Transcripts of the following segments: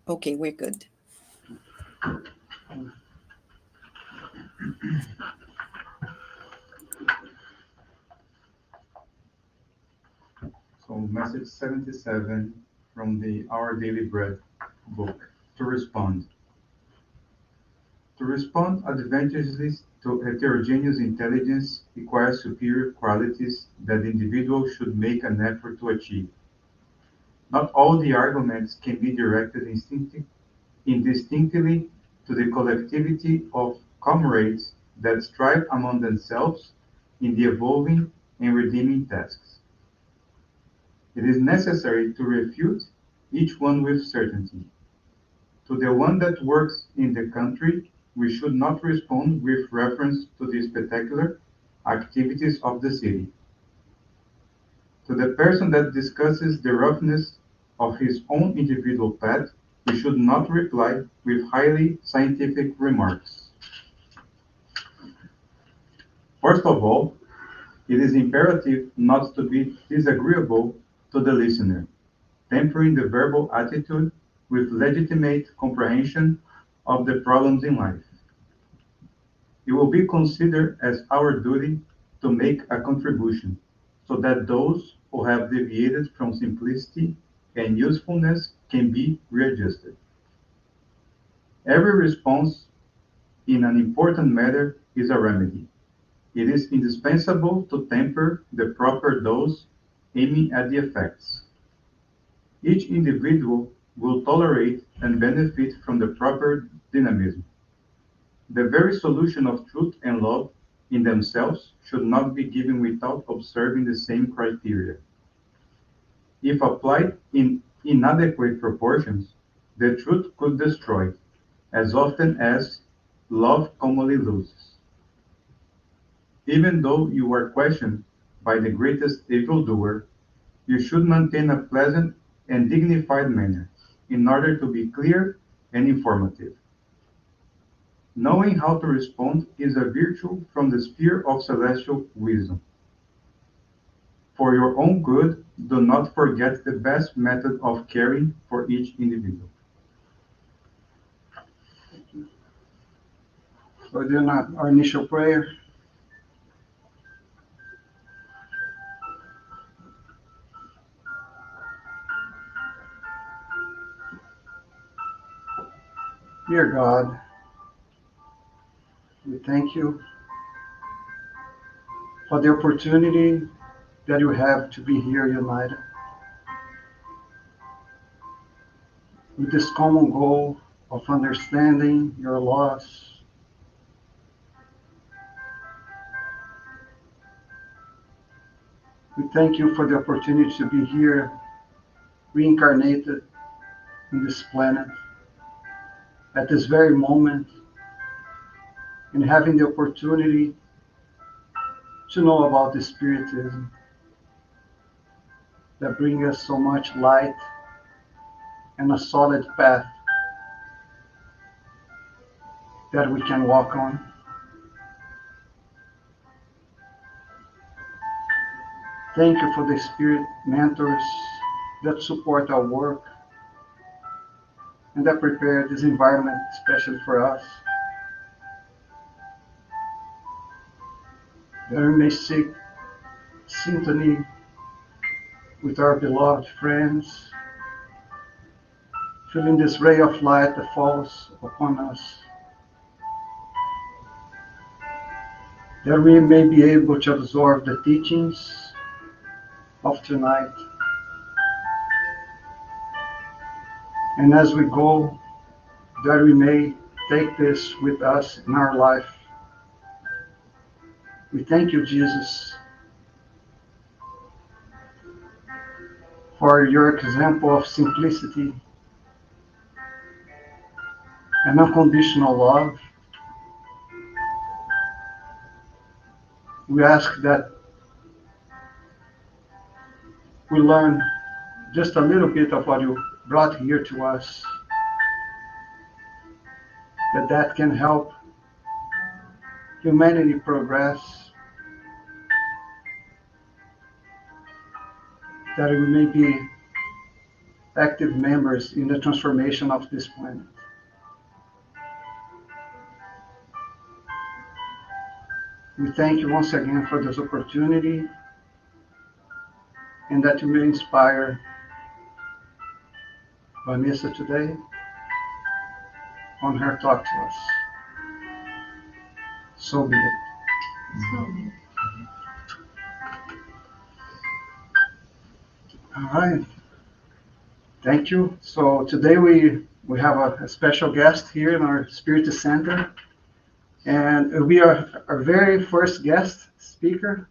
Okay, we're good. So, message 77 from the Our Daily Bread book. To respond. To respond advantageously to heterogeneous intelligence requires superior qualities that the individual should make an effort to achieve. Not all the arguments can be directed indistinctly to the collectivity of comrades that strive among themselves in the evolving and redeeming tasks. It is necessary to refute each one with certainty. To the one that works in the country, we should not respond with reference to the spectacular activities of the city. To the person that discusses the roughness of his own individual path, we should not reply with highly scientific remarks. First of all, it is imperative not to be disagreeable to the listener, tempering the verbal attitude with legitimate comprehension of the problems in life. It will be considered as our duty to make a contribution, so that those who have deviated from simplicity and usefulness can be readjusted. Every response in an important matter is a remedy. It is indispensable to temper the proper dose, aiming at the effects. Each individual will tolerate and benefit from the proper dynamism. The very solution of truth and love in themselves should not be given without observing the same criteria. If applied in inadequate proportions, the truth could destroy, as often as love commonly loses. Even though you are questioned by the greatest evildoer, you should maintain a pleasant and dignified manner, in order to be clear and informative. Knowing how to respond is a virtue from the sphere of celestial wisdom. For your own good, do not forget the best method of caring for each individual. So then our initial prayer. Dear God, we thank you for the opportunity that you have to be here united with this common goal of understanding your laws. We thank you for the opportunity to be here, reincarnated in this planet at this very moment, and having the opportunity to know about the Spiritism that brings us so much light and a solid path that we can walk on. Thank you for the Spirit mentors that support our work and that prepare this environment especially for us, that we may seek sympathy with our beloved friends, feeling this ray of light that falls upon us, that we may be able to absorb the teachings of tonight. And as we go, that we may take this with us in our life. We thank you, Jesus, for your example of simplicity and unconditional love. We ask that we learn just a little bit of what you brought here to us, that can help humanity progress that we may be active members in the transformation of this planet. We thank you once again for this opportunity and that you may inspire Vanessa today on her talk to us. So be it. All right. Thank you. So today we have a special guest here in our Spiritist Center. And we are our very first guest speaker,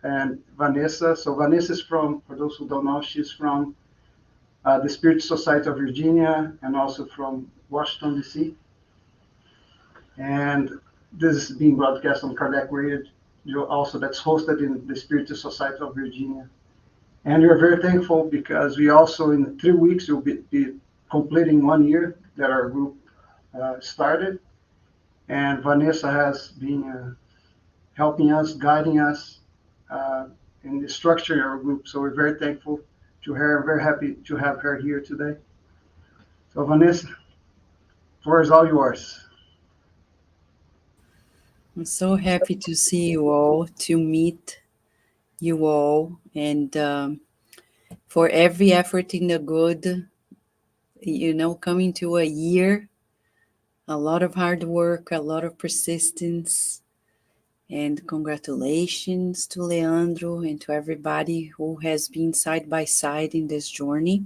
and Vanessa. So Vanessa is from, for those who don't know, she's from the Spirit Society of Virginia and also from Washington, D.C. And this is being broadcast on Kardec Radio, also that's hosted in the Spirit Society of Virginia. And we're very thankful because we also, in 3 weeks, will be completing 1 year that our group started. And Vanessa has been helping us, guiding us in the structure of our group. So we're very thankful to her, very happy to have her here today. So Vanessa, the floor is all yours. I'm so happy to see you all, to meet you all, and for every effort in the good, coming to a year, a lot of hard work, a lot of persistence, and congratulations to Leandro and to everybody who has been side by side in this journey.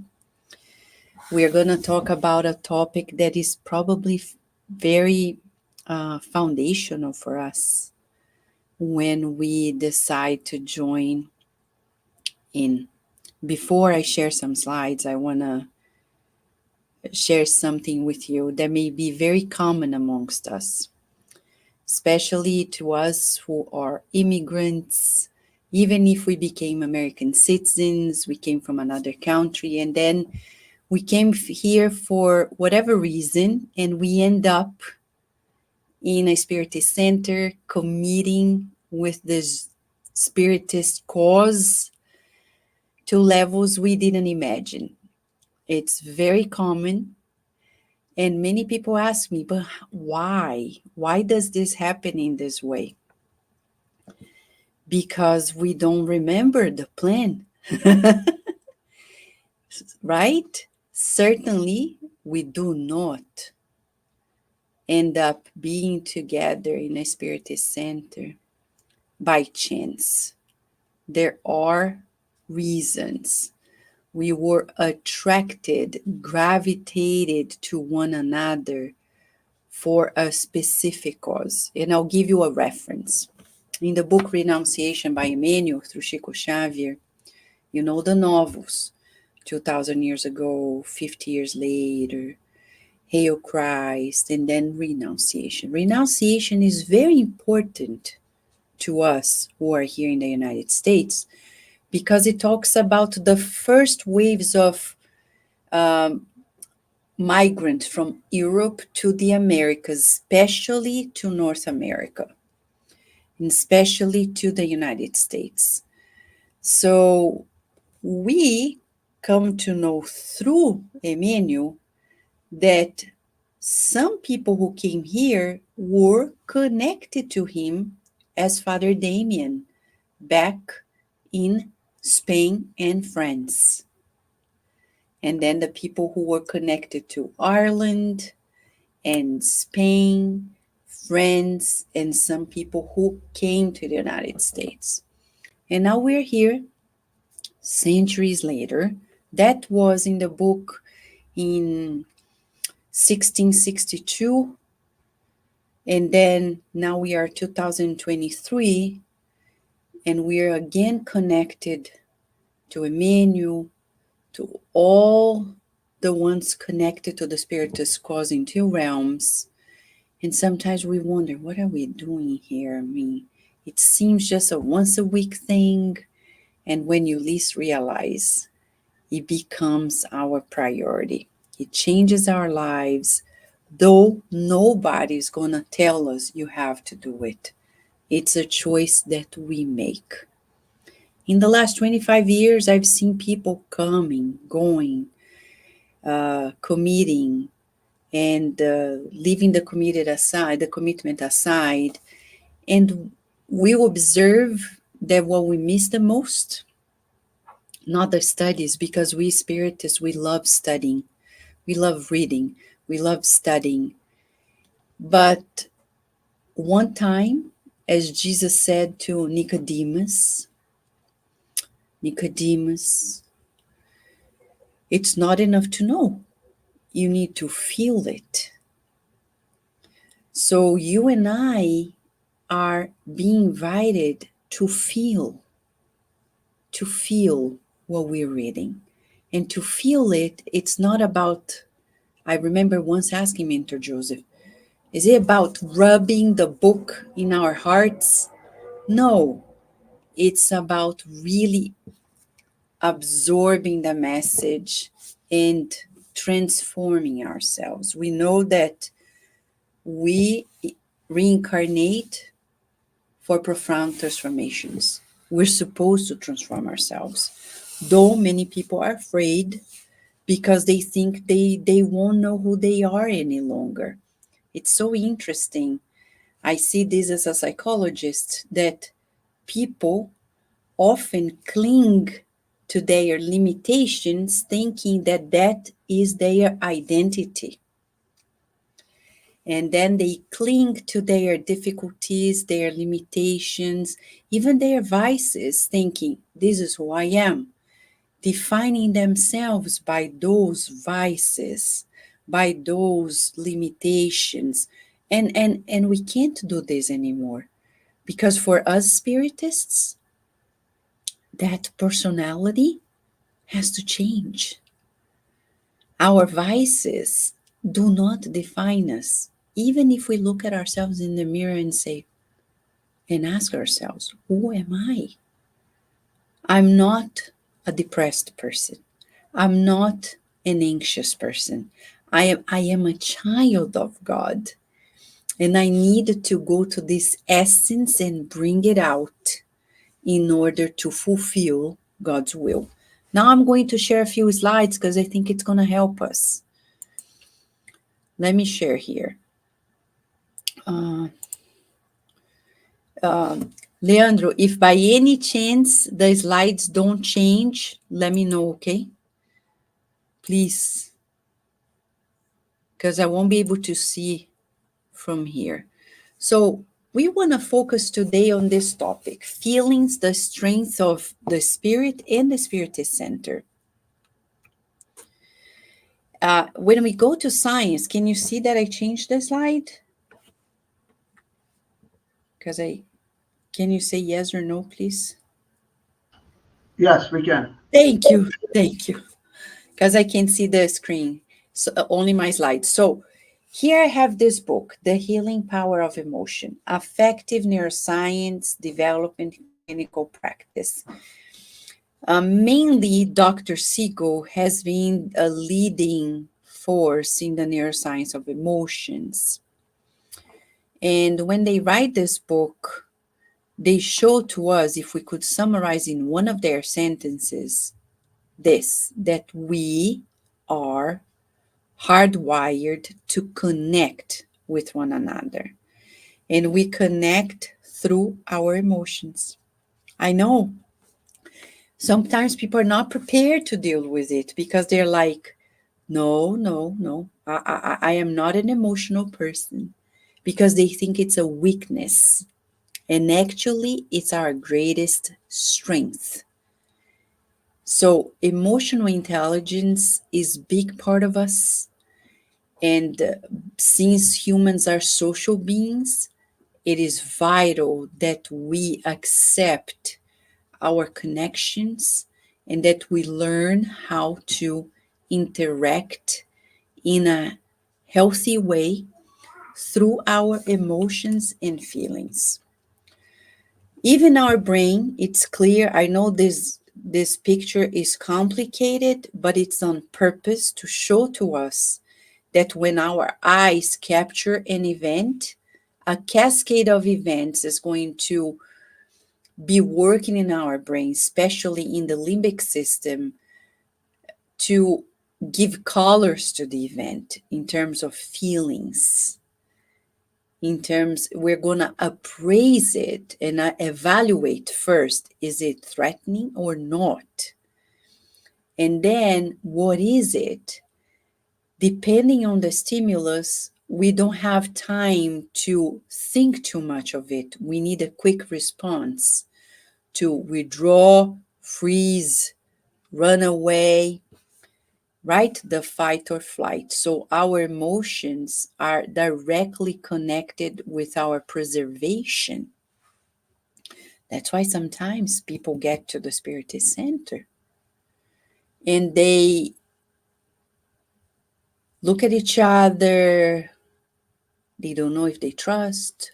We are going to talk about a topic that is probably very foundational for us when we decide to join in. Before I share some slides, I want to share something with you that may be very common amongst us, especially to us who are immigrants. Even if we became American citizens, we came from another country, and then we came here for whatever reason, and we end up in a Spiritist center committing with this Spiritist cause to levels we didn't imagine. It's very common. And many people ask me, but why? Why does this happen in this way? Because we don't remember the plan. Right? Certainly, we do not end up being together in a Spiritist center by chance. There are reasons. We were attracted, gravitated to one another for a specific cause. And I'll give you a reference. In the book Renunciation by Emmanuel through Chico Xavier, you know the novels, 2,000 years ago, 50 years later, Hail Christ, and then Renunciation. Renunciation is very important to us who are here in the United States because it talks about the first waves of migrants from Europe to the Americas, especially to North America, and especially to the United States. So we come to know through Emmanuel that some people who came here were connected to him as Father Damien back in Spain and France. And then the people who were connected to Ireland and Spain, France, and some people who came to the United States. And now we're here centuries later. That was in the book in 1662. And then now we are 2023, and we are again connected to Emmanuel, to all the ones connected to the Spiritist cause in 2 realms. And sometimes we wonder, what are we doing here? I mean, it seems just a once a week thing. And when you least realize, it becomes our priority. It changes our lives, though nobody's going to tell us you have to do it. It's a choice that we make. In the last 25 years, I've seen people coming, going, committing, and leaving the commitment aside. And we observe that what we miss the most, not the studies, because we spiritists, we love studying, we love reading, we love studying. But one time, as Jesus said to Nicodemus, it's not enough to know. You need to feel it. So you and I are being invited to feel what we're reading. And to feel it, it's not about, I remember once asking Mentor Joseph, is it about rubbing the book in our hearts? No, it's about really absorbing the message and transforming ourselves. We know that we reincarnate for profound transformations. We're supposed to transform ourselves. Though many people are afraid because they think they won't know who they are any longer. It's so interesting. I see this as a psychologist that people often cling to their limitations, thinking that that is their identity. And then they cling to their difficulties, their limitations, even their vices, thinking, this is who I am, defining themselves by those vices, by those limitations. And we can't do this anymore. Because for us spiritists, that personality has to change. Our vices do not define us, even if we look at ourselves in the mirror and say, and ask ourselves, who am I? I'm not a depressed person. I'm not an anxious person. I am a child of God. And I need to go to this essence and bring it out in order to fulfill God's will. Now I'm going to share a few slides because I think it's going to help us. Let me share here. Leandro, if by any chance the slides don't change, let me know, okay? Please, because I won't be able to see from here. So we want to focus today on this topic, feelings, the strength of the spirit and the Spiritist Center. When we go to science, can you see that I changed the slide? Can you say yes or no, please? Yes, we can. Thank you. Because I can see the screen, so only my slides. So here I have this book, The Healing Power of Emotion, Affective Neuroscience Development Clinical Practice. Mainly, Dr. Siegel has been a leading force in the neuroscience of emotions. And when they write this book, they show to us, if we could summarize in one of their sentences, this, that we are hardwired to connect with one another. And we connect through our emotions. I know sometimes people are not prepared to deal with it because they're like, no, I am not an emotional person, because they think it's a weakness. And actually, it's our greatest strength. So emotional intelligence is a big part of us. And since humans are social beings, it is vital that we accept our connections and that we learn how to interact in a healthy way through our emotions and feelings. Even our brain, it's clear. I know this picture is complicated, but it's on purpose to show to us that when our eyes capture an event, a cascade of events is going to be working in our brain, especially in the limbic system, to give colors to the event in terms of feelings. In terms, we're going to appraise it and evaluate first, is it threatening or not? And then, what is it? Depending on the stimulus, we don't have time to think too much of it. We need a quick response to withdraw, freeze, run away, right? The fight or flight. So our emotions are directly connected with our preservation. That's why sometimes people get to the Spiritist Center and they look at each other. They don't know if they trust.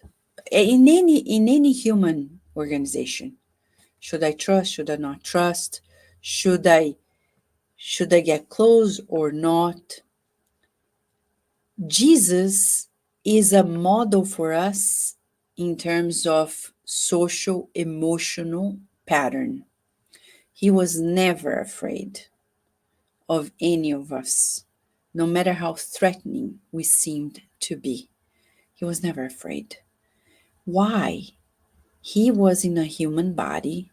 In any human organization, should I trust? Should I not trust? Should I get close or not? Jesus is a model for us in terms of social emotional pattern. He was never afraid of any of us, no matter how threatening we seemed to be. He was never afraid. Why? He was in a human body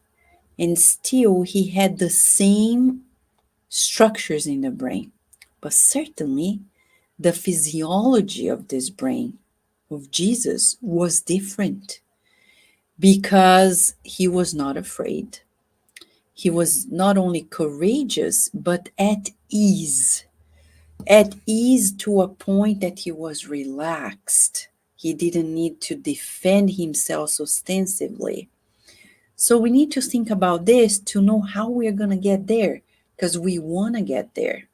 and still he had the same structures in the brain. But certainly the physiology of this brain of Jesus was different because he was not afraid. He was not only courageous, but at ease to a point that he was relaxed. He didn't need to defend himself ostensibly. So we need to think about this to know how we're going to get there, because we want to get there.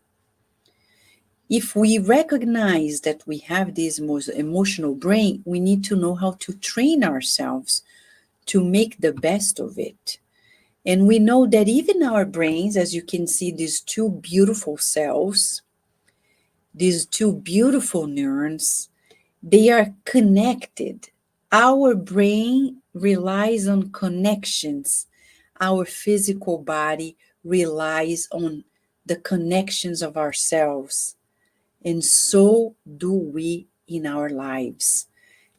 If we recognize that we have this emotional brain, we need to know how to train ourselves to make the best of it. And we know that even our brains, as you can see, these two beautiful cells, these two beautiful neurons, they are connected. Our brain relies on connections. Our physical body relies on the connections of ourselves. And so do we in our lives.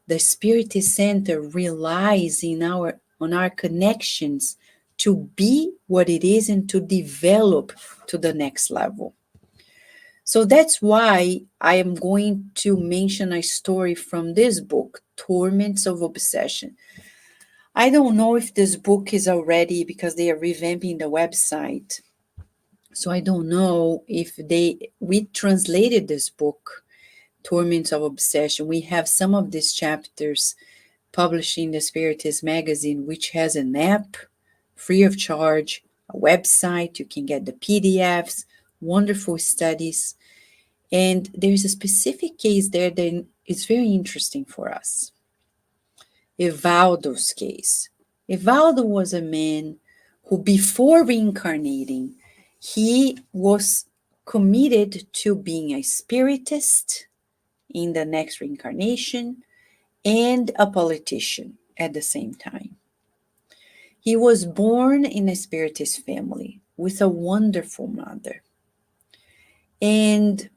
The Spiritist Center relies on our connections to be what it is and to develop to the next level. So that's why I am going to mention a story from this book, Torments of Obsession. I don't know if this book is already, because they are revamping the website. So I don't know if we translated this book, Torments of Obsession. We have some of these chapters published in the Spiritist magazine, which has an app free of charge, a website, you can get the PDFs, wonderful studies. And there's a specific case there that is very interesting for us. Evaldo's case. Evaldo was a man who, before reincarnating, he was committed to being a spiritist in the next reincarnation and a politician at the same time. He was born in a spiritist family with a wonderful mother. And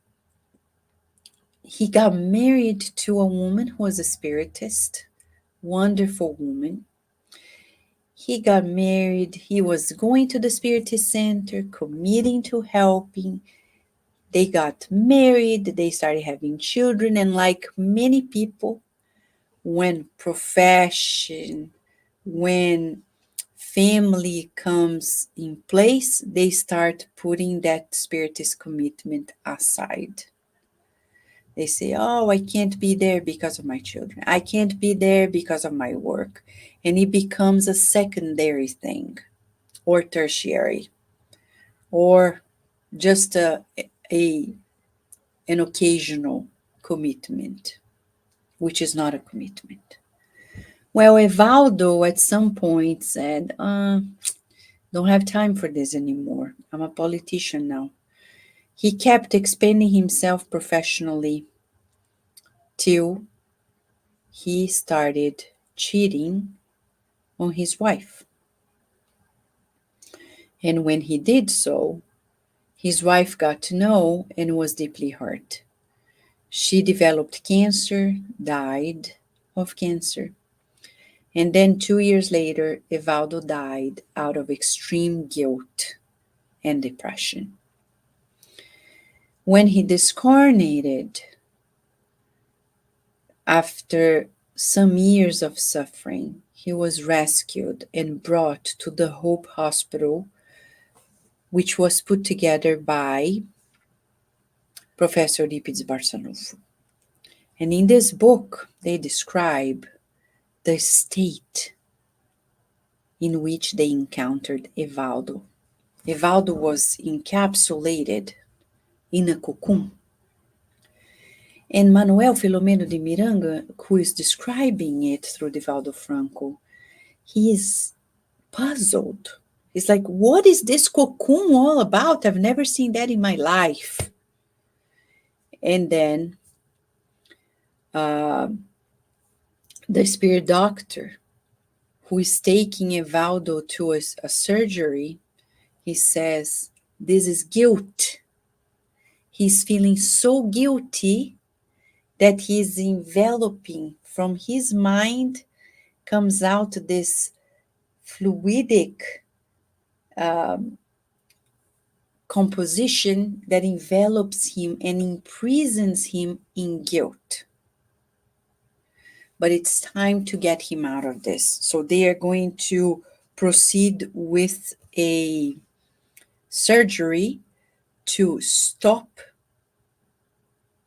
he got married to a woman who was a spiritist, wonderful woman. He got married. He was going to the Spiritist Center, committing to helping. They got married. They started having children. And like many people, when profession, when family comes in place, they start putting that Spiritist commitment aside. They say, oh, I can't be there because of my children. I can't be there because of my work. And it becomes a secondary thing, or tertiary, or just an occasional commitment, which is not a commitment. Well, Evaldo at some point said, don't have time for this anymore. I'm a politician now. He kept expanding himself professionally till he started cheating on his wife. And when he did so, his wife got to know and was deeply hurt. She developed cancer, died of cancer. And then 2 years later, Evaldo died out of extreme guilt and depression. When he discarnated, after some years of suffering, he was rescued and brought to the Hope Hospital, which was put together by Professor Eurípides Barçanufo. And in this book, they describe the state in which they encountered Evaldo. Evaldo was encapsulated in a cocoon. And Manuel Filomeno de Miranda, who is describing it through Divaldo Franco, he is puzzled. He's like, what is this cocoon all about? I've never seen that in my life. And then the spirit doctor who is taking Evaldo to a surgery, he says, this is guilt. He's feeling so guilty that he's enveloping from his mind comes out this fluidic composition that envelops him and imprisons him in guilt. But it's time to get him out of this. So they are going to proceed with a surgery to stop.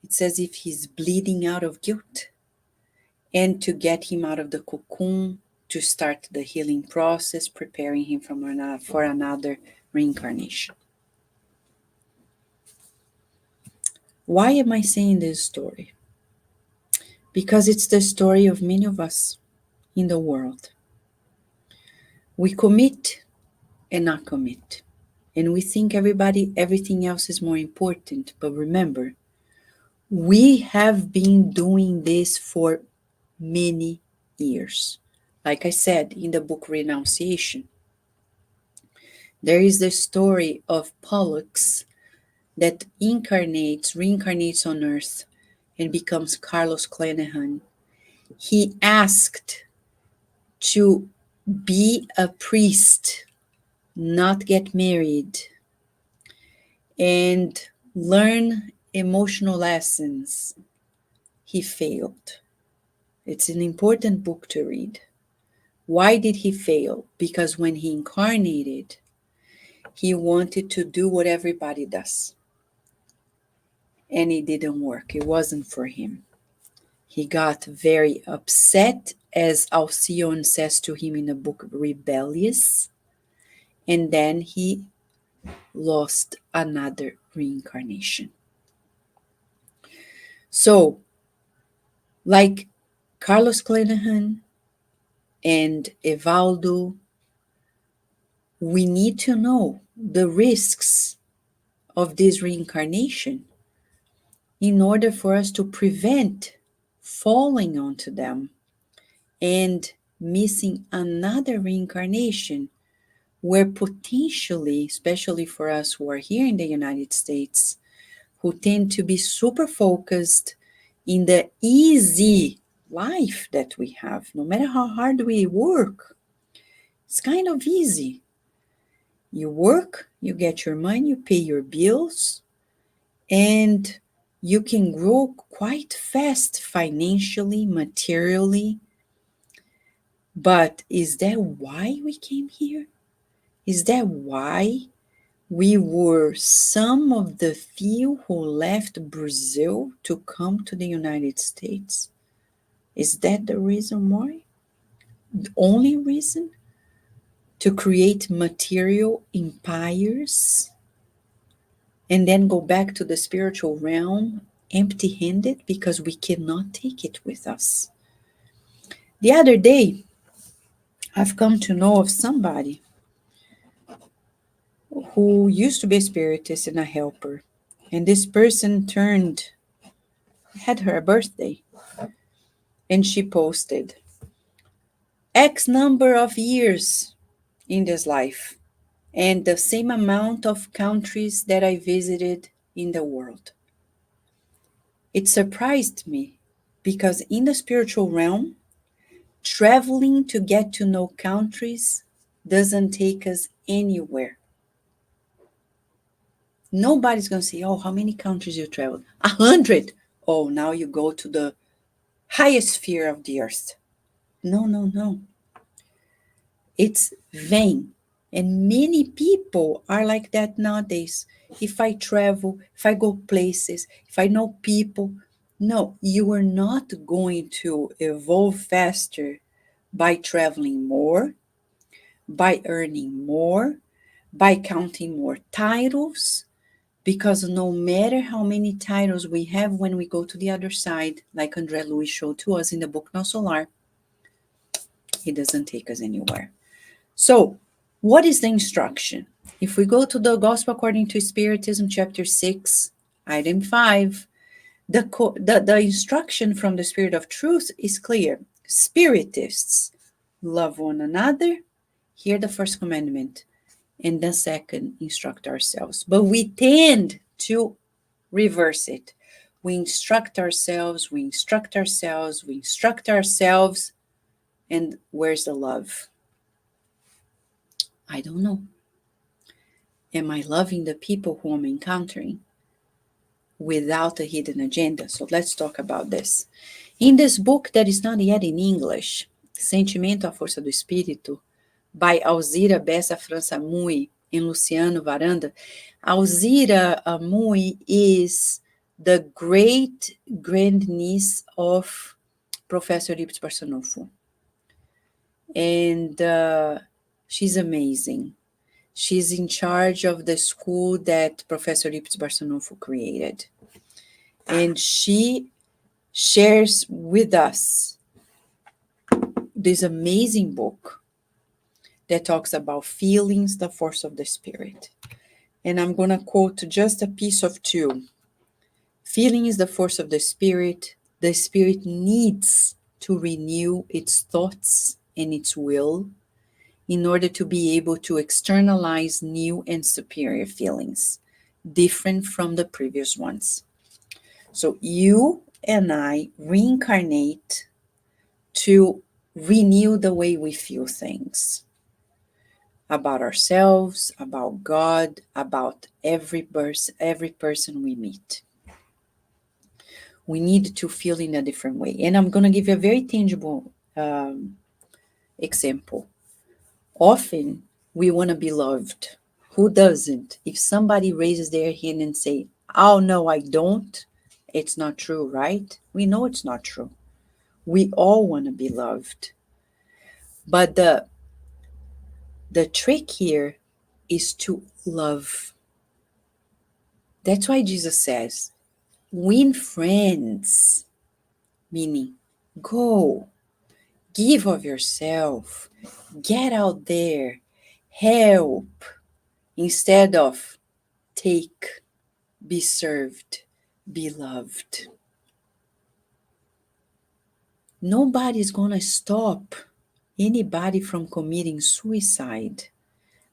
It's as if he's bleeding out of guilt, and to get him out of the cocoon, to start the healing process, preparing him for another reincarnation. Why am I saying this story? Because it's the story of many of us in the world. We commit and not commit. And we think everything else is more important. But remember, we have been doing this for many years. Like I said in the book Renunciation, there is the story of Pollux that reincarnates on earth and becomes Carlos Clenahan. He asked to be a priest, not get married, and learn emotional lessons. He failed. It's an important book to read. Why did he fail? Because when he incarnated, he wanted to do what everybody does. And it didn't work. It wasn't for him. He got very upset, as Alcyone says to him in the book Rebellious. And then he lost another reincarnation. So, like Carlos Clenahan and Evaldo, we need to know the risks of this reincarnation in order for us to prevent falling onto them and missing another reincarnation where potentially, especially for us who are here in the United States, who tend to be super focused in the easy life that we have, no matter how hard we work, it's kind of easy. You work, you get your money, you pay your bills, and you can grow quite fast financially, materially. But is that why we came here? Is that why we were some of the few who left Brazil to come to the United States? Is that the reason why? The only reason? To create material empires and then go back to the spiritual realm empty-handed because we cannot take it with us. The other day, I've come to know of somebody who used to be a spiritist and a helper. And this person had her birthday, and she posted X number of years in this life. and the same amount of countries that I visited in the world. It surprised me because in the spiritual realm, traveling to get to know countries doesn't take us anywhere. Nobody's going to say, oh, how many countries you traveled? 100. Oh, now you go to the highest sphere of the earth. No, no, no. It's vain. And many people are like that nowadays. If I travel, if I go places, if I know people, no, you are not going to evolve faster by traveling more, by earning more, by counting more titles, because no matter how many titles we have when we go to the other side, like André Luiz showed to us in the book No Solar, it doesn't take us anywhere. So, what is the instruction? If we go to the Gospel according to Spiritism, chapter 6, item 5, the instruction from the Spirit of Truth is clear. Spiritists, love one another. Hear the first commandment. And the second, instruct ourselves. But we tend to reverse it. We instruct ourselves, we instruct ourselves, we instruct ourselves. And where's the love? I don't know. Am I loving the people who I'm encountering without a hidden agenda? So let's talk about this. In this book that is not yet in English, Sentimento à Força do Espírito, by Alzira Bessa França Mui and Luciano Varanda, Alzira Mui is the great grandniece of Professor Lipes Barçanufo. And she's amazing. She's in charge of the school that Professor Lipes Barçanufo created. And she shares with us this amazing book that talks about feelings, the force of the spirit. And I'm going to quote just a piece of two. Feeling is the force of the spirit. The spirit needs to renew its thoughts and its will in order to be able to externalize new and superior feelings, different from the previous ones. So you and I reincarnate to renew the way we feel things about ourselves, about God, about every person we meet. We need to feel in a different way. And I'm going to give you a very tangible example. Often we want to be loved. Who doesn't? If somebody raises their hand and say, oh, no, I don't, it's not true, right? We know it's not true. We all want to be loved. But the trick here is to love. That's why Jesus says, win friends, meaning go, give of yourself, get out there, help, instead of take, be served, be loved. Nobody's going to stop anybody from committing suicide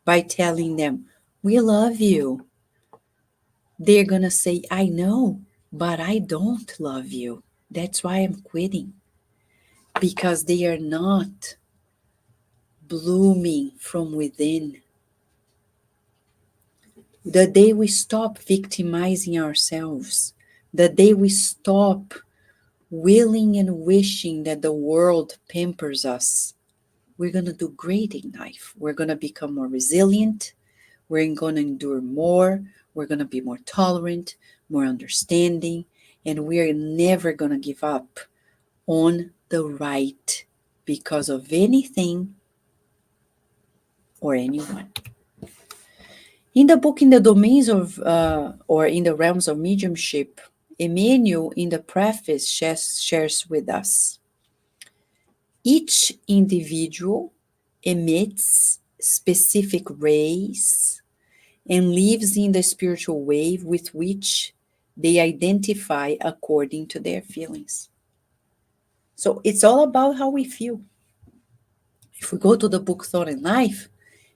by telling them, we love you. They're going to say, I know, but I don't love you. That's why I'm quitting. Because they are not blooming from within. The day we stop victimizing ourselves, the day we stop willing and wishing that the world pampers us, we're going to do great in life. We're going to become more resilient. We're going to endure more. We're going to be more tolerant, more understanding, and we're never going to give up on the right because of anything or anyone. In the book, In the Domains of, or in the Realms of Mediumship, Emmanuel, in the preface, shares with us, each individual emits specific rays and lives in the spiritual wave with which they identify according to their feelings. So it's all about how we feel. If we go to the book Thought and Life,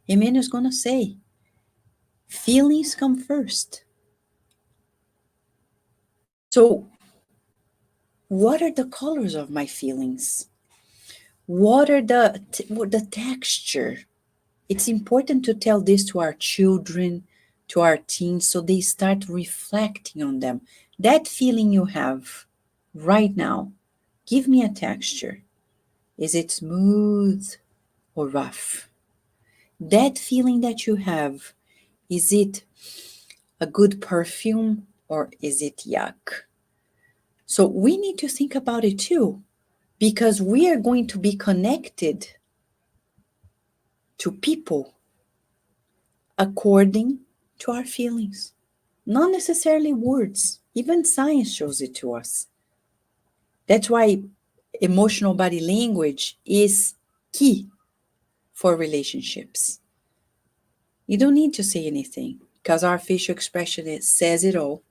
Emmanuel is going to say, Feelings come first. So, what are the colors of my feelings? What are the texture? It's important to tell this to our children, to our teens, so they start reflecting on them. That feeling you have right now, give me a texture. Is it smooth or rough? That feeling that you have, is it a good perfume or is it yuck? So we need to think about it too, because we are going to be connected to people according to our feelings, not necessarily words. Even science shows it to us. That's why emotional body language is key for relationships. You don't need to say anything because our facial expression says it all.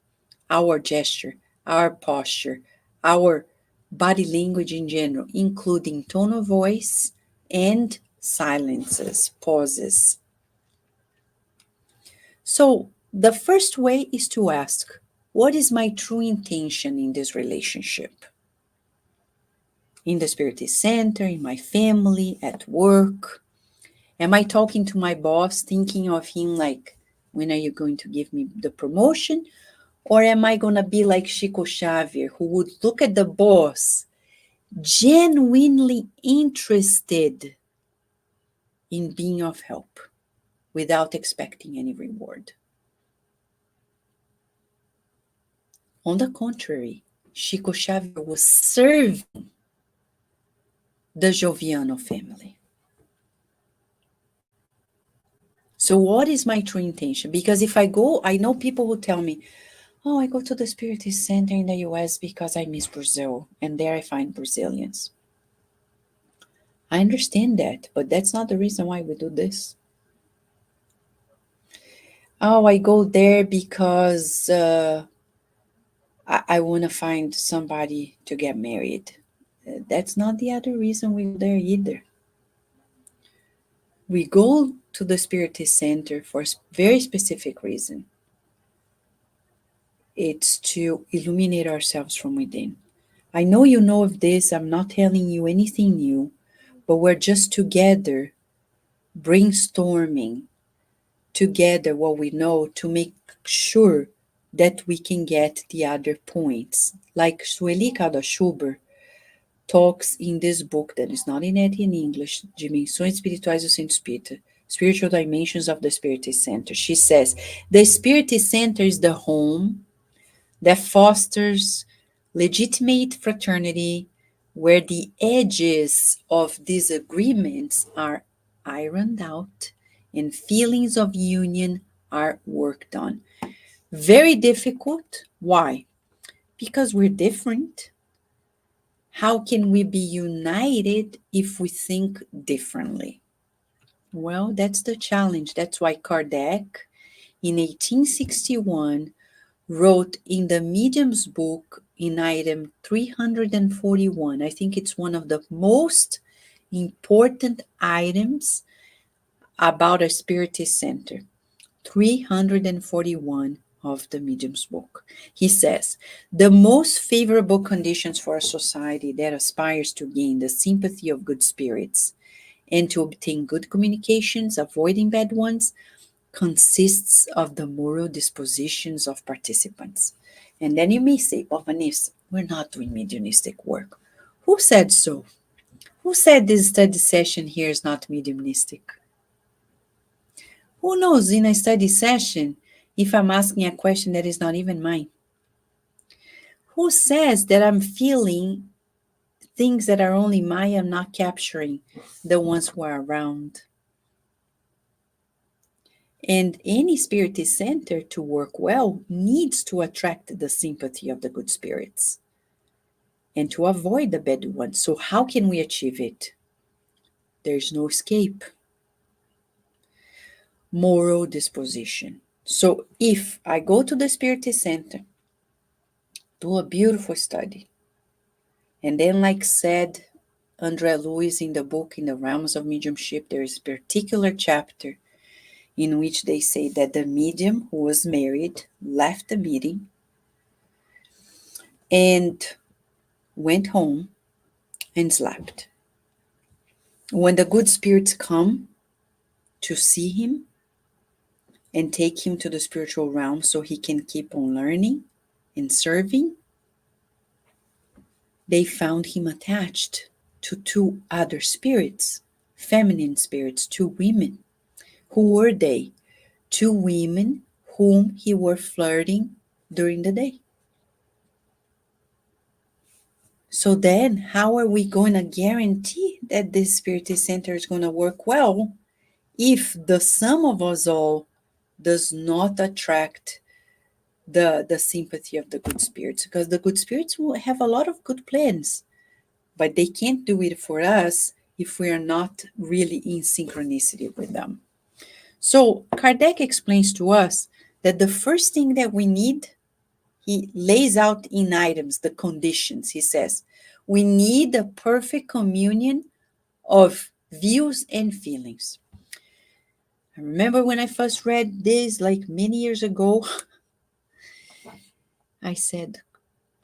Our gesture, our posture, our body language in general, including tone of voice and silences, pauses. So, the first way is to ask, what is my true intention in this relationship? In the Spiritist Center, in my family, at work? Am I talking to my boss thinking of him like, when are you going to give me the promotion? Or am I going to be like Chico Xavier, who would look at the boss genuinely interested in being of help without expecting any reward? On the contrary, Chico Xavier was serving the Joviano family. So, what is my true intention? Because if I go, I know people who tell me, oh, I go to the Spiritist Center in the US because I miss Brazil, and there I find Brazilians. I understand that, but that's not the reason why we do this. Oh, I go there because I want to find somebody to get married. That's not the other reason we go there either. We go to the Spiritist Center for a very specific reason. It's to illuminate ourselves from within. I know you know of this, I'm not telling you anything new, but we're just together brainstorming together what we know to make sure that we can get the other points. Like Sueli Schubert talks in this book that is not in it in English, Dimensões Espirituais do Centro Espírita, Spiritual Dimensions of the Spiritist Center. She says, the Spiritist Center is the home that fosters legitimate fraternity where the edges of disagreements are ironed out and feelings of union are worked on. Very difficult. Why? Because we're different. How can we be united if we think differently? Well, that's the challenge. That's why Kardec, in 1861, wrote in the Medium's book in item 341. I think it's one of the most important items about a Spiritist Center. 341 of the Medium's book. He says, the most favorable conditions for a society that aspires to gain the sympathy of good spirits and to obtain good communications, avoiding bad ones, consists of the moral dispositions of participants. And then you may say, well, Vanessa, we're not doing mediumistic work. Who said so? Who said this study session here is not mediumistic? Who knows in a study session if I'm asking a question that is not even mine? Who says that I'm feeling things that are only mine, I'm not capturing the ones who are around? And any Spiritist center to work well needs to attract the sympathy of the good spirits and to avoid the bad ones. So how can we achieve it? There's no escape. Moral disposition. So if I go to the Spiritist center, do a beautiful study, and then like said André Luiz in the book In the Realms of Mediumship, there is a particular chapter in which they say that the medium who was married left the meeting and went home and slept. When the good spirits come to see him and take him to the spiritual realm so he can keep on learning and serving, they found him attached to two other spirits, feminine spirits, two women. Who were they? Two women whom he were flirting during the day. So then, how are we going to guarantee that this Spiritist Center is going to work well if the sum of us all does not attract the sympathy of the good spirits? Because the good spirits will have a lot of good plans, but they can't do it for us if we are not really in synchronicity with them. So Kardec explains to us that the first thing that we need, he lays out in items the conditions. He says, we need a perfect communion of views and feelings. I remember when I first read this, like many years ago, I said,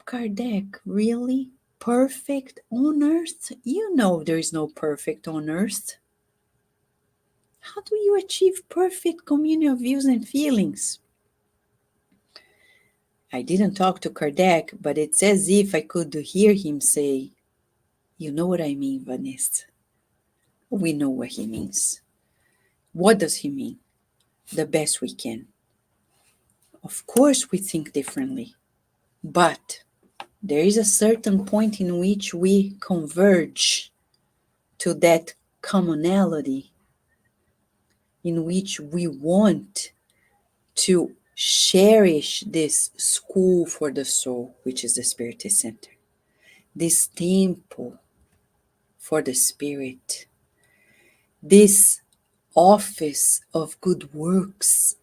Kardec, really? Perfect on earth? You know there is no perfect on earth. How do you achieve perfect communion of views and feelings? I didn't talk to Kardec, but it's as if I could hear him say, you know what I mean, Vanessa. We know what he means. What does he mean? The best we can. Of course, we think differently, but there is a certain point in which we converge to that commonality in which we want to cherish this school for the soul, which is the Spiritist Center, this temple for the spirit, this office of good works,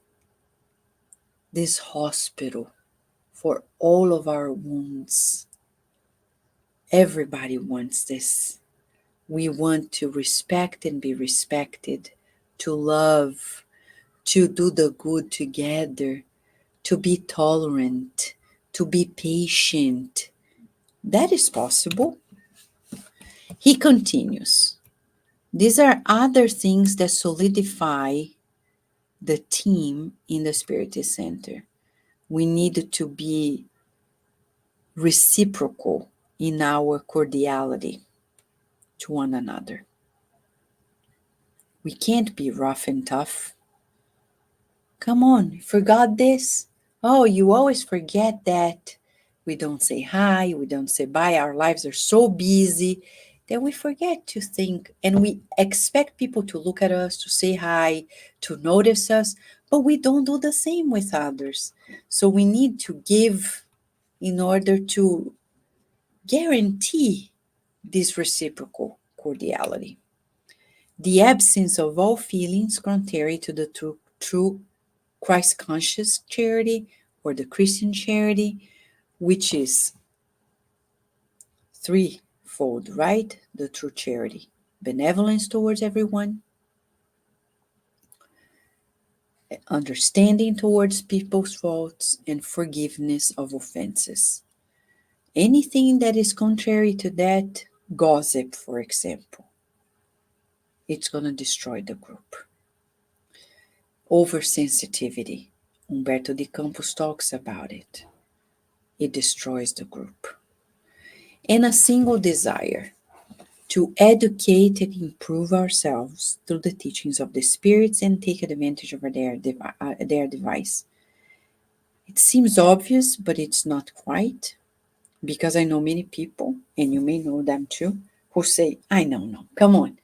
this hospital for all of our wounds. Everybody wants this. We want to respect and be respected, to love, to do the good together, to be tolerant, to be patient. That is possible. He continues. These are other things that solidify the team in the Spiritist Center. We need to be reciprocal in our cordiality to one another. We can't be rough and tough. Come on, you forgot this? Oh, you always forget that. We don't say hi, we don't say bye. Our lives are so busy that we forget to think, and we expect people to look at us, to say hi, to notice us, but we don't do the same with others. So we need to give in order to guarantee this reciprocal cordiality. The absence of all feelings contrary to the true Christ conscious charity or the Christian charity, which is threefold, right? The true charity: benevolence towards everyone, understanding towards people's faults, and forgiveness of offenses. Anything that is contrary to that, gossip, for example, it's going to destroy the group. Oversensitivity. Humberto de Campos talks about it. It destroys the group. And a single desire to educate and improve ourselves through the teachings of the spirits and take advantage of their device. It seems obvious, but it's not quite, because I know many people, and you may know them too, who say, I know, no, come on.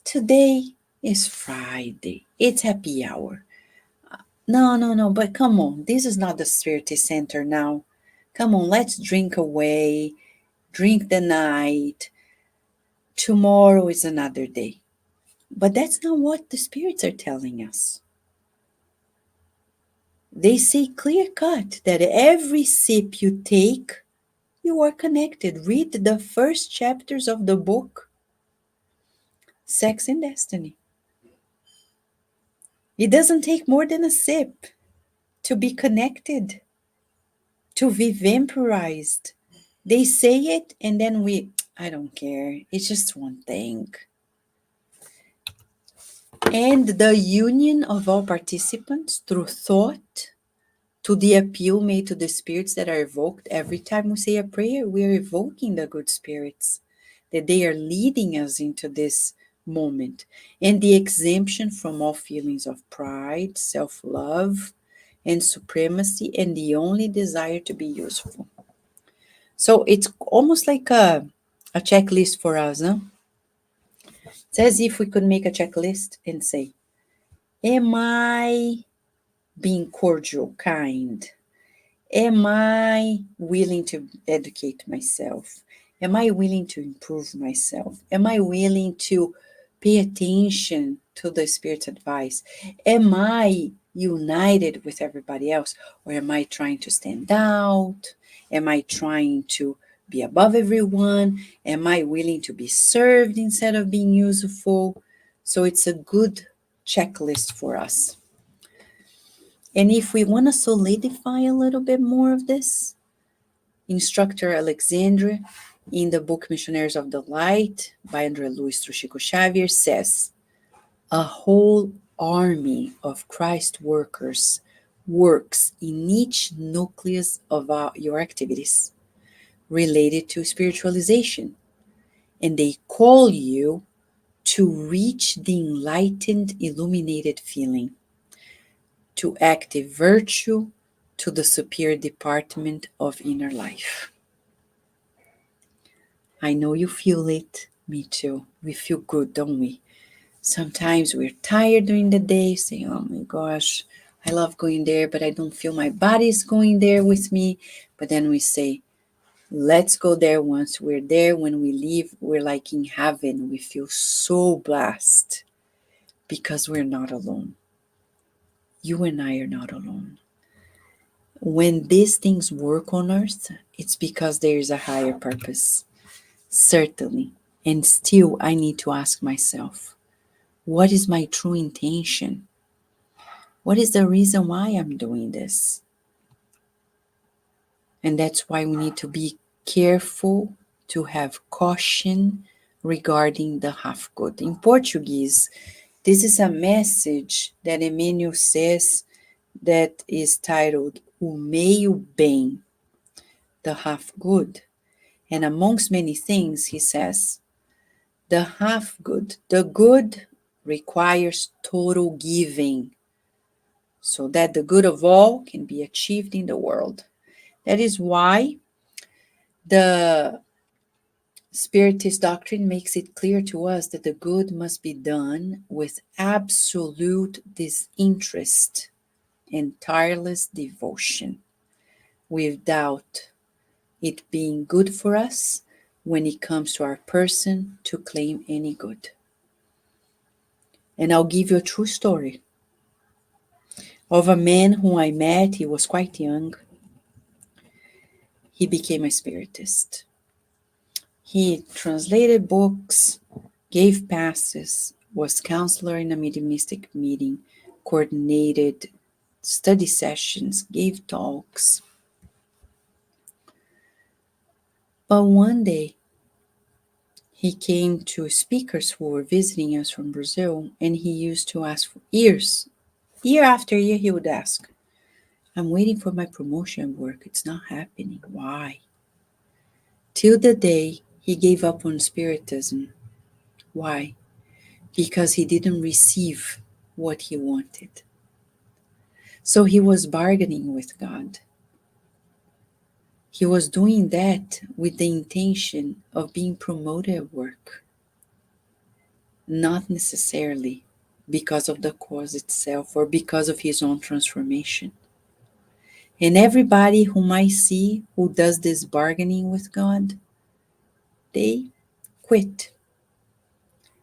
Today is Friday. It's happy hour. No, but come on. This is not the Spiritist Center now. Come on, let's drink away, drink the night. Tomorrow is another day. But that's not what the spirits are telling us. They say clear cut that every sip you take, you are connected. Read the first chapters of the book, Sex and Destiny. It doesn't take more than a sip to be connected, to be vampirized. They say it and then I don't care. It's just one thing. And the union of all participants through thought to the appeal made to the spirits that are evoked. Every time we say a prayer, we are evoking the good spirits, that they are leading us into this moment. And the exemption from all feelings of pride, self-love, and supremacy, and the only desire to be useful. So it's almost like a checklist for us, huh? It's as if we could make a checklist and say, am I being cordial, kind? Am I willing to educate myself? Am I willing to improve myself? Am I willing to pay attention to the Spirit's advice? Am I united with everybody else? Or am I trying to stand out? Am I trying to be above everyone? Am I willing to be served instead of being useful? So it's a good checklist for us. And if we want to solidify a little bit more of this, Instructor Alexandre, in the book Missionaries of the Light by André Luiz Trujillo Xavier, says, a whole army of Christ workers works in each nucleus of your activities related to spiritualization, and they call you to reach the enlightened, illuminated feeling, to active virtue, to the superior department of inner life. I know you feel it. Me too. We feel good, don't we? Sometimes we're tired during the day, saying, oh my gosh, I love going there, but I don't feel my body's going there with me. But then we say, let's go there. Once we're there, when we leave, we're like in heaven. We feel so blessed because we're not alone. You and I are not alone. When these things work on earth, it's because there is a higher purpose. Certainly. And still, I need to ask myself, what is my true intention? What is the reason why I'm doing this? And that's why we need to be careful to have caution regarding the half good. In Portuguese, this is a message that Emmanuel says that is titled O Meio Bem, the half good. And amongst many things, he says, the half good, the good requires total giving so that the good of all can be achieved in the world. That is why the Spiritist doctrine makes it clear to us that the good must be done with absolute disinterest and tireless devotion, without it being good for us when it comes to our person to claim any good. And I'll give you a true story of a man whom I met. He was quite young. He became a Spiritist. He translated books, gave passes, was counselor in a mediumistic meeting, coordinated study sessions, gave talks. But one day, he came to speakers who were visiting us from Brazil, and he used to ask for years. Year after year, he would ask, I'm waiting for my promotion work. It's not happening. Why? Till the day he gave up on Spiritism. Why? Because he didn't receive what he wanted. So he was bargaining with God. He was doing that with the intention of being promoted at work, not necessarily because of the cause itself or because of his own transformation. And everybody whom I see who does this bargaining with God, they quit.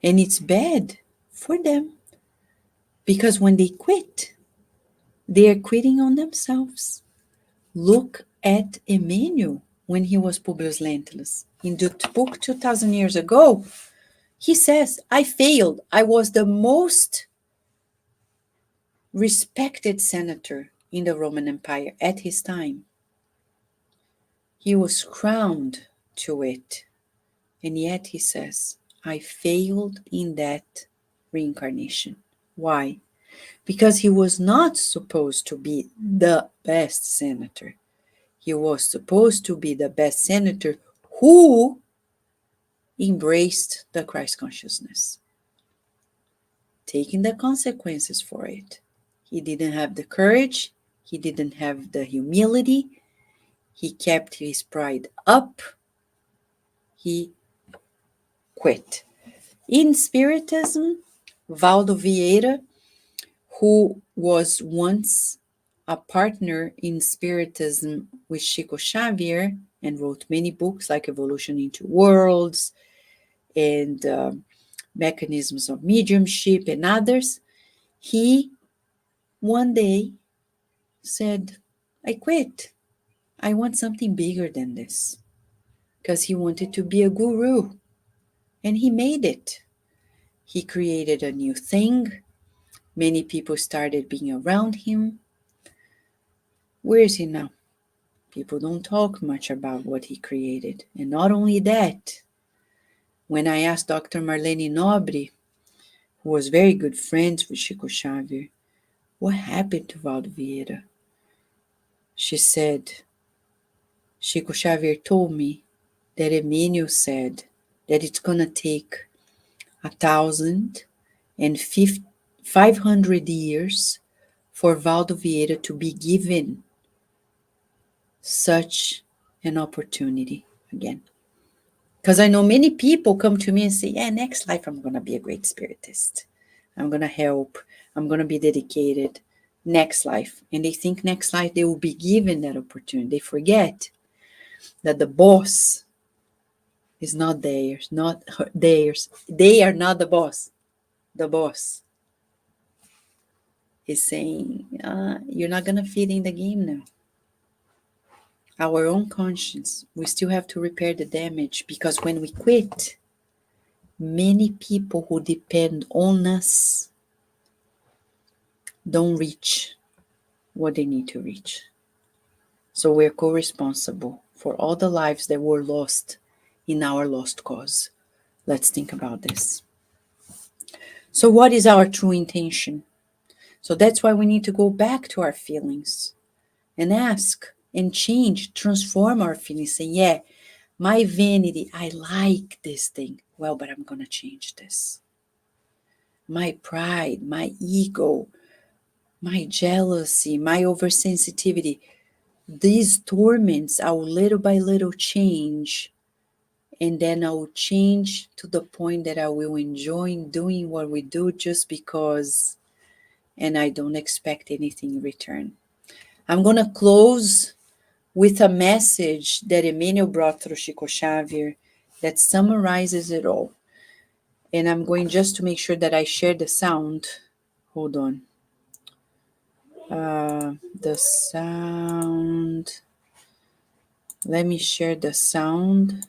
And it's bad for them because when they quit, they are quitting on themselves. Look at Emmanuel when he was Publius Lentulus. In the book 2,000 years ago, he says, I failed. I was the most respected senator in the Roman Empire at his time. He was crowned to it, and yet he says, I failed in that reincarnation. Why? Because he was not supposed to be the best senator. He was supposed to be the best senator who embraced the Christ consciousness, taking the consequences for it. He didn't have the courage, he didn't have the humility, he kept his pride up, he quit. In Spiritism, Valdo Vieira, who was once a partner in Spiritism with Chico Xavier and wrote many books like Evolution into Worlds and Mechanisms of Mediumship and others, he one day said, I quit. I want something bigger than this. Because he wanted to be a guru. And he made it. He created a new thing. Many people started being around him. Where is he now? People don't talk much about what he created. And not only that, when I asked Dr. Marlene Nobre, who was very good friends with Chico Xavier, what happened to Valdo Vieira? She said, Chico Xavier told me that Emmanuel said that it's going to take 1,500 years for Valdo Vieira to be given such an opportunity again. Because I know many people come to me and say, yeah, next life I'm going to be a great spiritist. I'm going to help. I'm going to be dedicated. Next life. And they think next life they will be given that opportunity. They forget that the boss is not theirs, not theirs. They are not the boss. The boss is saying, you're not going to fit in the game now. Our own conscience, we still have to repair the damage, because when we quit, many people who depend on us don't reach what they need to reach. So we're co-responsible for all the lives that were lost in our lost cause. Let's think about this. So what is our true intention? So that's why we need to go back to our feelings and ask and change, transform our feelings, say, yeah, my vanity, I like this thing. Well, but I'm going to change this. My pride, my ego, my jealousy, my oversensitivity, these torments, I will little by little change. And then I will change to the point that I will enjoy doing what we do just because, and I don't expect anything in return. I'm going to close with a message that Emmanuel brought through Chico Xavier that summarizes it all. And I'm going just to make sure that I share the sound. Hold on. The sound. Let me share the sound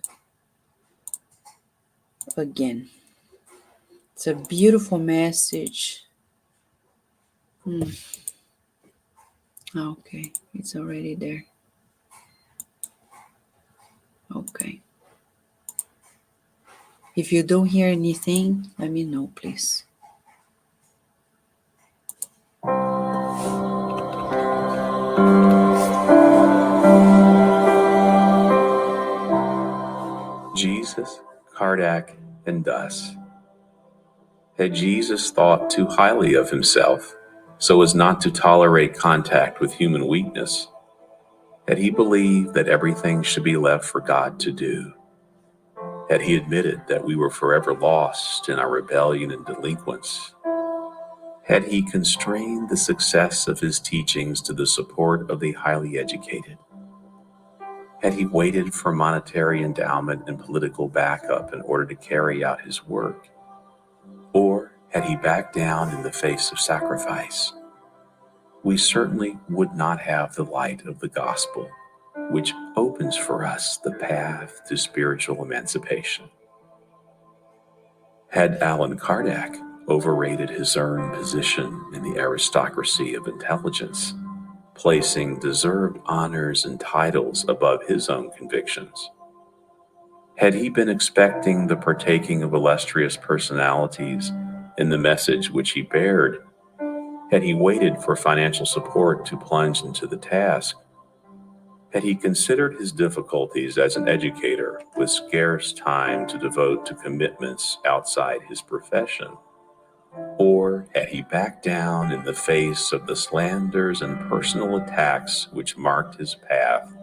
again. It's a beautiful message. Okay, it's already there. Okay. If you don't hear anything, let me know, please. Jesus, Kardec, and thus. Had Jesus thought too highly of himself so as not to tolerate contact with human weakness? Had he believed that everything should be left for God to do? Had he admitted that we were forever lost in our rebellion and delinquence? Had he constrained the success of his teachings to the support of the highly educated? Had he waited for monetary endowment and political backup in order to carry out his work? Or had he backed down in the face of sacrifice? We certainly would not have the light of the gospel, which opens for us the path to spiritual emancipation. Had Allan Kardec overrated his earned position in the aristocracy of intelligence, placing deserved honors and titles above his own convictions? Had he been expecting the partaking of illustrious personalities in the message which he bared? Had he waited for financial support to plunge into the task? Had he considered his difficulties as an educator with scarce time to devote to commitments outside his profession? Or had he backed down in the face of the slanders and personal attacks which marked his path?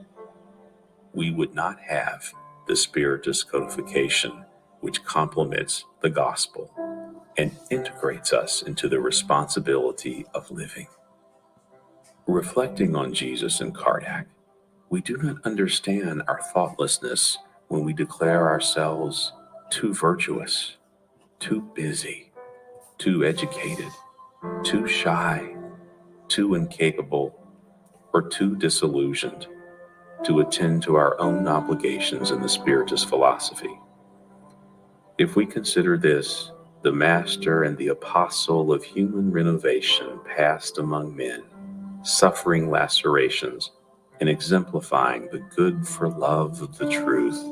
We would not have the Spiritist codification which complements the gospel and integrates us into the responsibility of living. Reflecting on Jesus and Kardec, we do not understand our thoughtlessness when we declare ourselves too virtuous, too busy, too educated, too shy, too incapable, or too disillusioned to attend to our own obligations in the Spiritist philosophy. If we consider this, the master and the apostle of human renovation passed among men, suffering lacerations and exemplifying the good for love of the truth,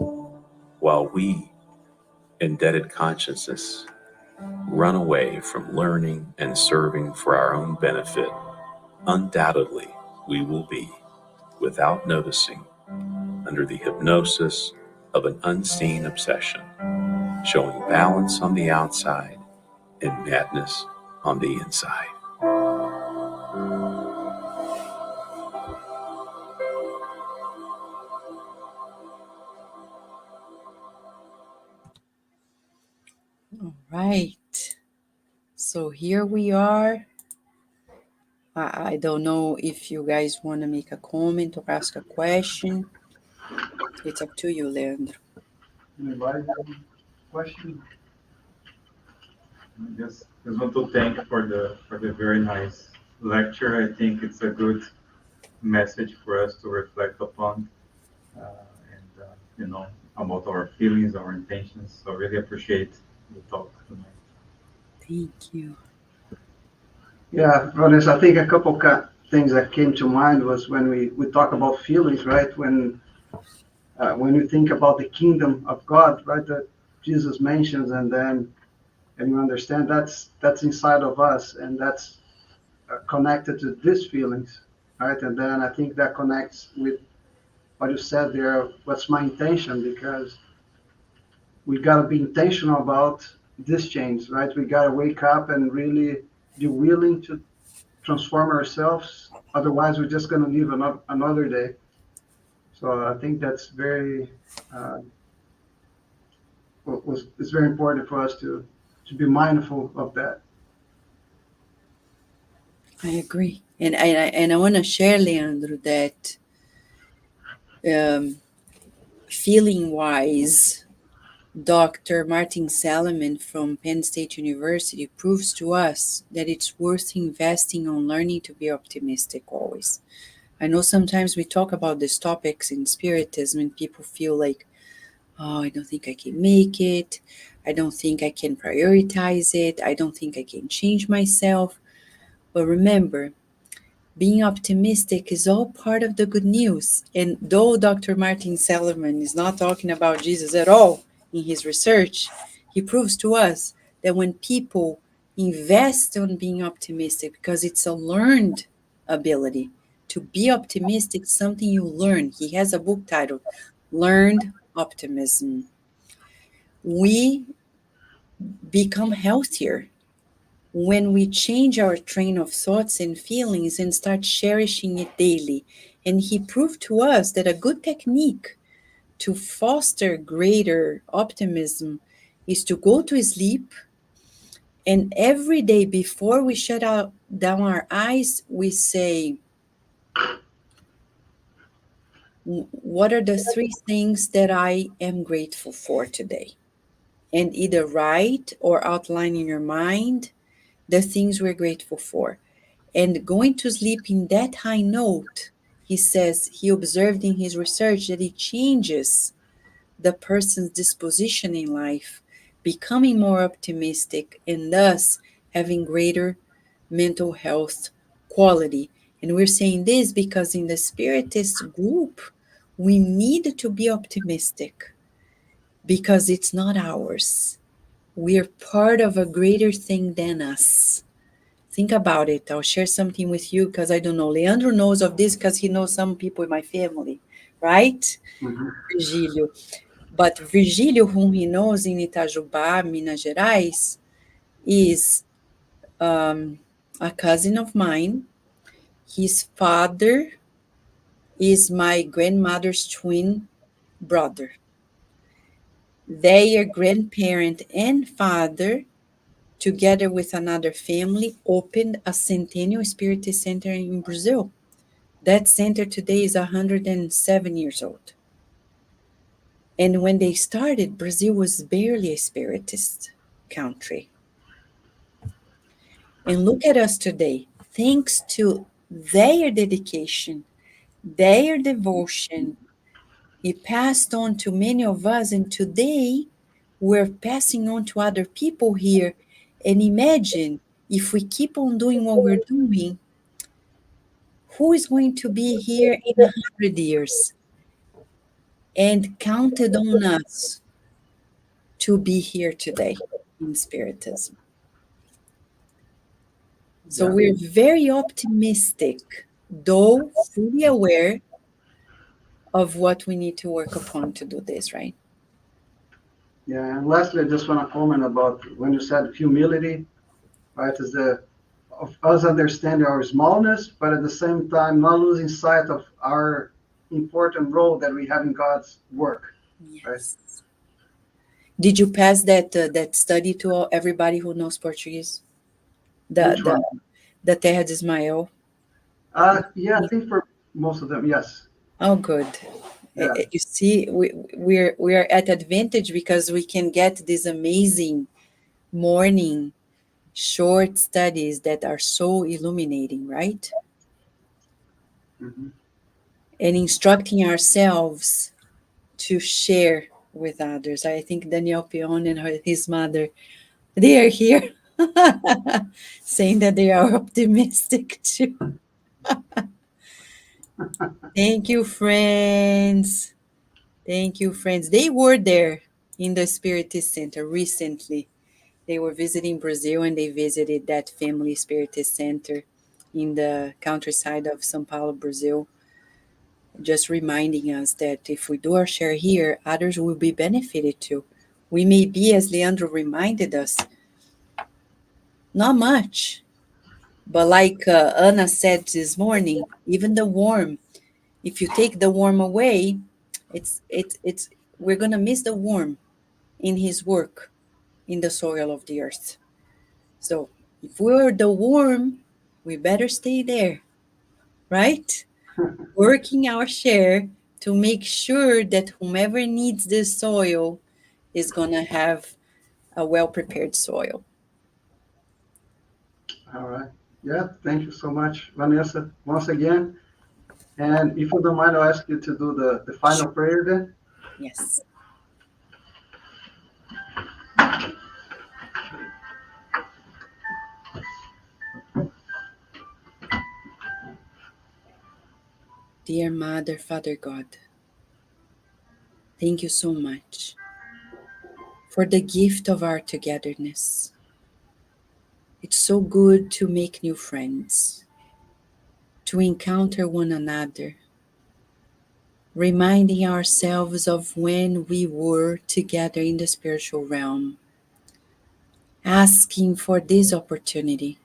while we, indebted consciences, run away from learning and serving for our own benefit, undoubtedly we will be, without noticing, under the hypnosis of an unseen obsession, showing balance on the outside and madness on the inside. All right. So here we are. I don't know if you guys want to make a comment or ask a question. It's up to you, Leandro. Anybody have any question? Just want to thank for the very nice lecture. I think it's a good message for us to reflect upon, about our feelings, our intentions. So I really appreciate the talk tonight. Thank you. Yeah, Vanessa, I think a couple things that came to mind was when we talk about feelings, right? When you think about the kingdom of God, right, that Jesus mentions, and you understand that's inside of us, and that's connected to these feelings, right? And then I think that connects with what you said there. What's my intention? Because we got to be intentional about this change, right? We got to wake up and really be willing to transform ourselves. Otherwise, we're just going to live another day. So I think that's it's very important for us to be mindful of that. I agree. And I want to share, Leandro, that feeling-wise, Dr. Martin Salomon from Penn State University proves to us that it's worth investing on learning to be optimistic always. I know sometimes we talk about these topics in Spiritism and people feel like, oh, I don't think I can make it. I don't think I can prioritize it. I don't think I can change myself. But remember, being optimistic is all part of the good news. And though Dr. Martin Seligman is not talking about Jesus at all in his research, he proves to us that when people invest on being optimistic, because it's a learned ability, to be optimistic, something you learn. He has a book titled Learned Optimism. We become healthier when we change our train of thoughts and feelings and start cherishing it daily. And he proved to us that a good technique to foster greater optimism is to go to sleep, and every day before we shut down our eyes, we say, what are the 3 things that I am grateful for today? And either write or outline in your mind the things we're grateful for. And going to sleep in that high note, he says he observed in his research that it changes the person's disposition in life becoming more optimistic, and thus having greater mental health quality. And we're saying this because in the Spiritist group, we need to be optimistic because it's not ours. We're part of a greater thing than us. Think about it. I'll share something with you because I don't know. Leandro knows of this because he knows some people in my family, right? Mhm. Virgílio. But Virgílio, whom he knows in Itajubá, Minas Gerais, is a cousin of mine. His father is my grandmother's twin brother. Their grandparent and father, together with another family, opened a Centennial Spiritist Center in Brazil. That center today is 107 years old. And when they started, Brazil was barely a Spiritist country. And look at us today. Thanks to their dedication, their devotion, it passed on to many of us. And today, we're passing on to other people here. And imagine if we keep on doing what we're doing, who is going to be here in 100 years and counted on us to be here today in Spiritism? So Yeah. we're very optimistic, though fully aware of what we need to work upon to do this, right? Yeah. And lastly, I just want to comment about when you said humility, right? Is the of us understanding our smallness, but at the same time not losing sight of our important role that we have in God's work, right? Yes. Did you pass that study to everybody who knows Portuguese? The Which the one? the Terra de Ismael. Yeah, I think for most of them, yes. Oh, good. Yeah. You see, we are at advantage because we can get these amazing morning short studies that are so illuminating, right? Hmm. And instructing ourselves to share with others. I think Daniel Pion and his mother, they are here saying that they are optimistic too. Thank you, friends. Thank you, friends. They were there in the Spiritist Center recently. They were visiting Brazil and they visited that family Spiritist Center in the countryside of São Paulo, Brazil, just reminding us that if we do our share here, others will be benefited too. We may be, as Leandro reminded us, not much, but like Anna said this morning, even the worm, if you take the worm away, it's we're gonna miss the worm in his work in the soil of the earth. So if we're the worm, we better stay there, right? Working our share to make sure that whomever needs this soil is gonna have a well prepared soil. All right. Yeah, thank you so much, Vanessa, once again. And if you don't mind, I'll ask you to do the final prayer then. Yes. Dear Mother, Father God, thank you so much for the gift of our togetherness. It's so good to make new friends, to encounter one another, reminding ourselves of when we were together in the spiritual realm, asking for this opportunity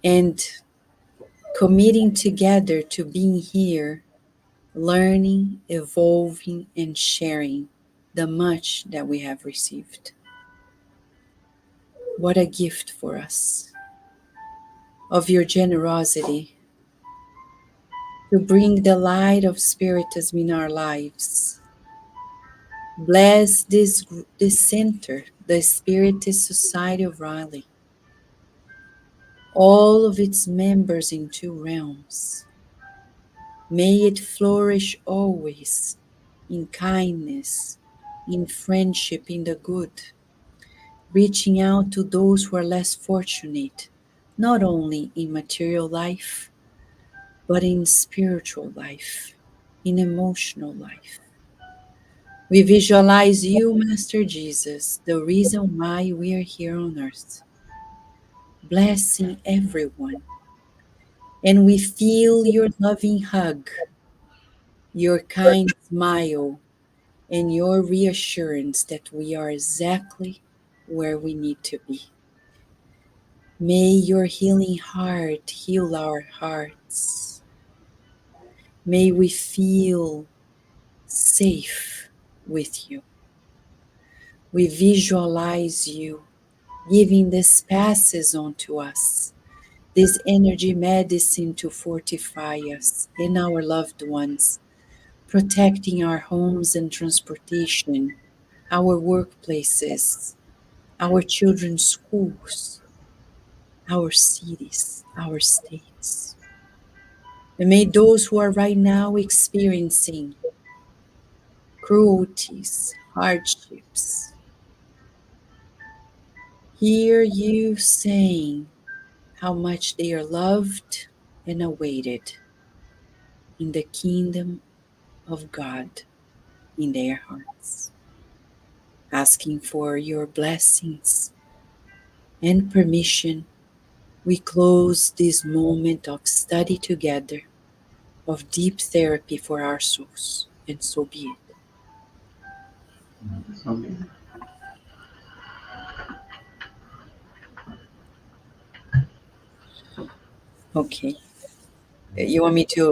and committing together to being here, learning, evolving, and sharing the much that we have received. What a gift for us of your generosity to bring the light of Spiritism in our lives. Bless this center, the Spiritist Society of Raleigh, all of its members in two realms. May it flourish always in kindness, in friendship, in the good, reaching out to those who are less fortunate, not only in material life, but in spiritual life, in emotional life. We visualize you, Master Jesus, the reason why we are here on earth, blessing everyone. And we feel your loving hug, your kind smile, and your reassurance that we are exactly where we need to be. May your healing heart heal our hearts. May we feel safe with you. We visualize you giving these passes on to us, this energy medicine to fortify us and our loved ones, protecting our homes and transportation, our workplaces, our children's schools, our cities, our states. And may those who are right now experiencing cruelties, hardships, hear you saying how much they are loved and awaited in the kingdom of God in their hearts, asking for your blessings and permission. We close this moment of study together, of deep therapy for our souls, and so be it. Okay. Okay. You want me to